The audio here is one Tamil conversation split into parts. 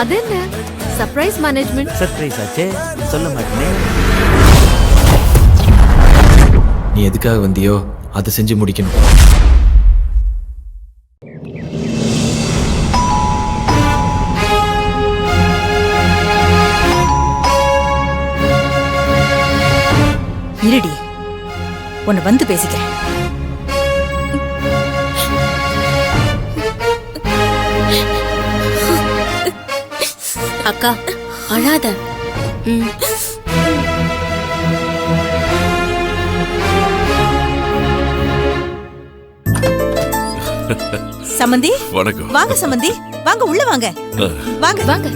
அது என்ன சர்ப்ரைஸ் மேனேஜ்மெண்ட்? சர்ப்ரைஸ் ஆச்சே, சொல்ல மாட்டேனே. நீ எதுக்காக வந்தியோ அதை செஞ்சு முடிக்கணும். இருடி, உன்னை வந்து பேசிக்கிறேன். அக்கா அழாத. சம்மந்தி வணக்கம். வாங்க சம்மந்தி, வாங்க உள்ள வாங்க. வாங்க வாங்க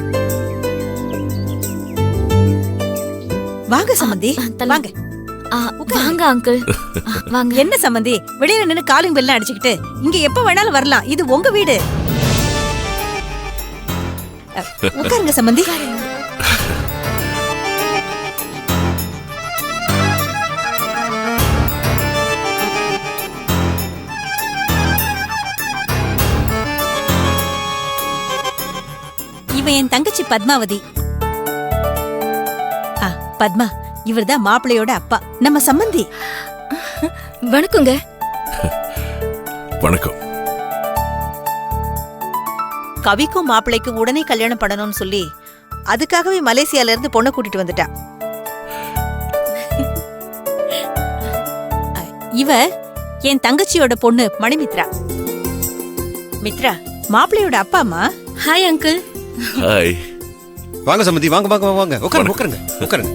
வாங்க சம்மந்தி, வாங்க. வாங்க அங்கிள் வாங்க. என்ன சம்மந்தி வெளியில நின்னு காலிங் பெல்லாம் அடிச்சுக்கிட்டு? இங்க எப்ப வேணாலும் வரலாம், இது உங்க வீடு. உட்காருங்க சம்மந்தி. இவன் என் தங்கச்சி பத்மாவதி. பத்மா, இவர்தான் மாப்பிள்ளையோட அப்பா, நம்ம சம்மந்தி. வணக்கங்க. வணக்கம். கவிக்கும் மாப்பிள்ளைக்கும் உடனே கல்யாணம் பண்ணணும்னு சொல்லி அதுக்காகவே மலேசியால இருந்து பொண்ணை கூட்டிட்டு வந்துட்டா. இவ என் தங்கச்சியோட பொண்ணு மணிமித்ரா. மித்ரா மாப்பிள்ளையோட அப்பா அம்மா. Hi uncle. ஹாய். வாங்க சம்மந்தி, வாங்க வாங்க வாங்க, உட்காருங்க உட்காருங்க உட்காருங்க.